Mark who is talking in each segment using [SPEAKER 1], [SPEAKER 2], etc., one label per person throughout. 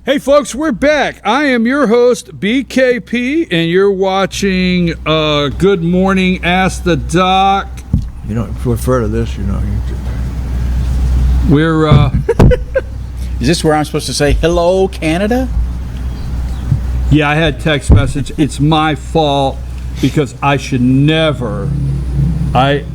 [SPEAKER 1] Hey folks, we're back. I am your host, BKP, and you're watching Good Morning Ask the Doc.
[SPEAKER 2] You don't refer to this, you know.
[SPEAKER 1] We're
[SPEAKER 3] Is this where I'm supposed to say hello, Canada?
[SPEAKER 1] yeah, I had text message. It's my fault because I should never. I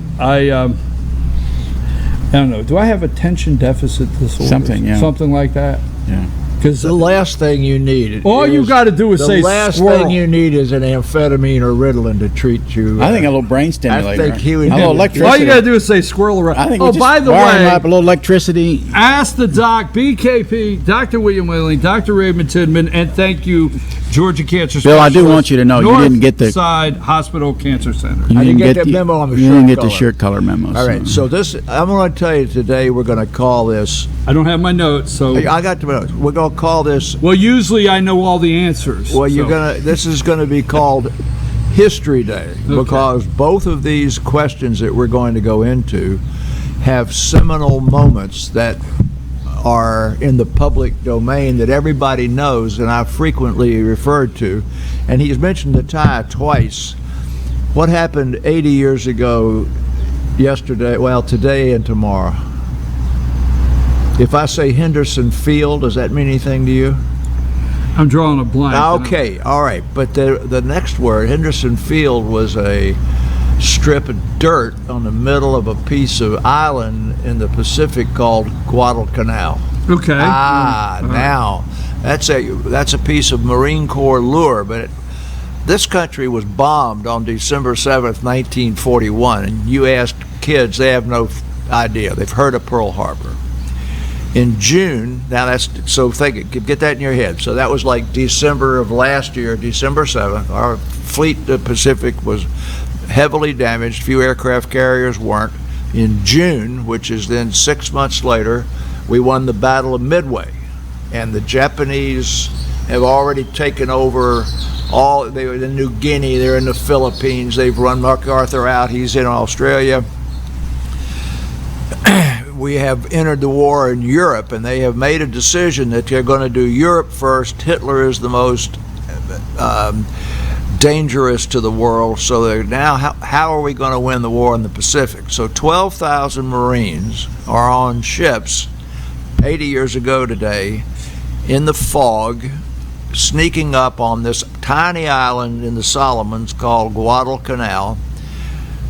[SPEAKER 1] don't know. Do I have attention deficit disorder?
[SPEAKER 3] Something, yeah.
[SPEAKER 1] Something like that.
[SPEAKER 3] Yeah.
[SPEAKER 1] Because
[SPEAKER 2] The last thing you need.
[SPEAKER 1] all you got to do is say
[SPEAKER 2] the last
[SPEAKER 1] squirrel.
[SPEAKER 2] thing you need is an amphetamine or Ritalin to treat you.
[SPEAKER 3] I think a little brain stimulator.
[SPEAKER 2] think he would
[SPEAKER 3] a little
[SPEAKER 2] do it.
[SPEAKER 3] electricity.
[SPEAKER 1] All you got to do is say squirrel around.
[SPEAKER 3] I think
[SPEAKER 1] oh,
[SPEAKER 3] we just
[SPEAKER 1] by the
[SPEAKER 3] wire him
[SPEAKER 1] way,
[SPEAKER 3] up a little electricity.
[SPEAKER 1] Ask the Doc, BKP, Dr. William Whaley, Dr. Raymond Tidman, and thank you, Georgia Cancer
[SPEAKER 3] Bill, I do
[SPEAKER 1] Specialist,
[SPEAKER 3] want you to know you didn't get the
[SPEAKER 1] Northside Hospital Cancer Center.
[SPEAKER 2] I didn't get the memo on the
[SPEAKER 3] You
[SPEAKER 2] shirt
[SPEAKER 3] didn't get
[SPEAKER 2] color.
[SPEAKER 3] the shirt color memo.
[SPEAKER 2] All right, so this, I'm going to tell you today, we're going to call this,
[SPEAKER 1] I don't have my notes, so
[SPEAKER 2] I got the notes. We're going to call this,
[SPEAKER 1] well, usually I know all the answers.
[SPEAKER 2] well, you're
[SPEAKER 1] so.
[SPEAKER 2] going to, this is going to be called History Day, because both of these questions that we're going to go into have seminal moments that are in the public domain that everybody knows and I've frequently referred to. And he's mentioned the tie twice. What happened 80 years ago yesterday, well, today and tomorrow? If I say Henderson Field, does that mean anything to you?
[SPEAKER 1] I'm drawing a blank.
[SPEAKER 2] Okay, all right. But the next word, Henderson Field, was a strip of dirt on the middle of a piece of island in the Pacific called Guadalcanal.
[SPEAKER 1] Okay.
[SPEAKER 2] Now that's a piece of Marine Corps lure, but this country was bombed on December 7th, 1941, and you ask kids, they have no idea. They've heard of Pearl Harbor. In June, now that's, so think it, get that in your head. So that was like December of last year, December 7th. Our fleet, the Pacific, was heavily damaged. Few aircraft carriers weren't. In June, which is then 6 months later, we won the Battle of Midway. And the Japanese have already taken over they were in New Guinea, they're in the Philippines, they've run MacArthur out, he's in Australia. We have entered the war in Europe, and they have made a decision that they're going to do Europe first. Hitler is the most dangerous to the world, so they're now, how are we going to win the war in the Pacific? So 12,000 Marines are on ships 80 years ago today in the fog, sneaking up on this tiny island in the Solomons called Guadalcanal.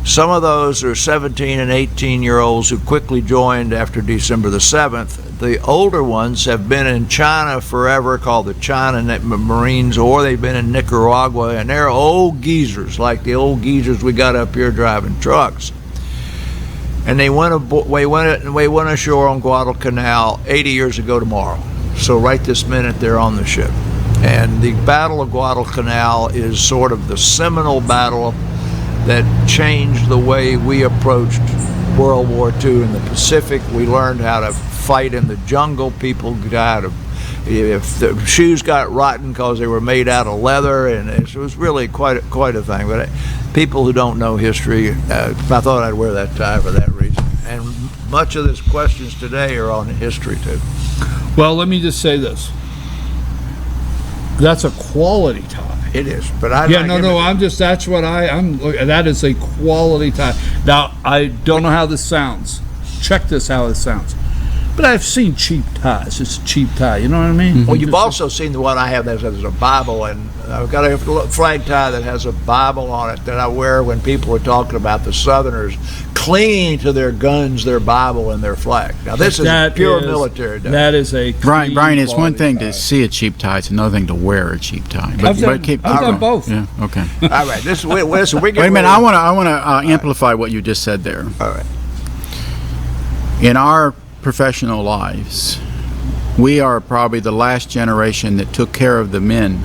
[SPEAKER 2] Some of those are 17 and 18-year-olds who quickly joined after December the 7th. The older ones have been in China forever, called the China Marines, or they've been in Nicaragua, and they're old geezers, like the old geezers we got up here driving trucks. And they went ashore on Guadalcanal 80 years ago tomorrow. So right this minute, they're on the ship. And the Battle of Guadalcanal is sort of the seminal battle that changed the way we approached World War II in the Pacific. We learned how to fight in the jungle. People got if the shoes got rotten because they were made out of leather, and it was really quite a thing. But people who don't know history, I thought I'd wear that tie for that reason. And much of the questions today are on history too.
[SPEAKER 1] Well, let me just say this. That's a quality tie.
[SPEAKER 2] It is, but I
[SPEAKER 1] that's what I'm. That is a quality tie. Now I don't know how this sounds. Check this how it sounds. But I've seen cheap ties. It's a cheap tie. You know what I mean?
[SPEAKER 2] Well, you've also seen the one I have that has a Bible, and I've got a flag tie that has a Bible on it that I wear when people are talking about the Southerners clinging to their guns, their Bible, and their flag. Now, this is pure military.
[SPEAKER 1] That is a
[SPEAKER 3] Brian, it's one thing
[SPEAKER 1] tie.
[SPEAKER 3] to see a cheap tie; it's another thing to wear a cheap tie.
[SPEAKER 1] I've done both.
[SPEAKER 3] Yeah. Okay.
[SPEAKER 2] All right. Wait
[SPEAKER 3] a minute. I want to amplify what you just said there.
[SPEAKER 2] All right.
[SPEAKER 3] In our professional lives, we are probably the last generation that took care of the men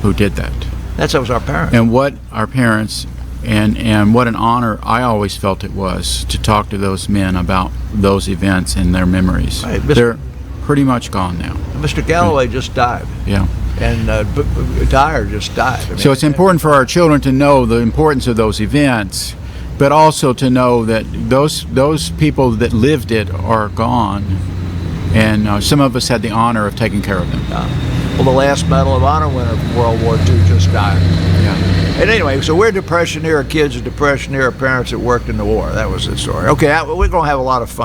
[SPEAKER 3] who did that.
[SPEAKER 2] That was our parents.
[SPEAKER 3] And what our parents, and what an honor I always felt it was to talk to those men about those events and their memories.
[SPEAKER 2] Right,
[SPEAKER 3] they're pretty much gone now.
[SPEAKER 2] Mr. Galloway just died.
[SPEAKER 3] Yeah.
[SPEAKER 2] And Dyer just died. I mean,
[SPEAKER 3] so it's important for our children to know the importance of those events, but also to know that those people that lived it are gone, And some of us had the honor of taking care of them.
[SPEAKER 2] Well, the last Medal of Honor winner from World War II just died.
[SPEAKER 3] Yeah.
[SPEAKER 2] And anyway, so we're Depression-era kids and Depression-era parents that worked in the war. That was the story. Okay, we're going to have a lot of fun.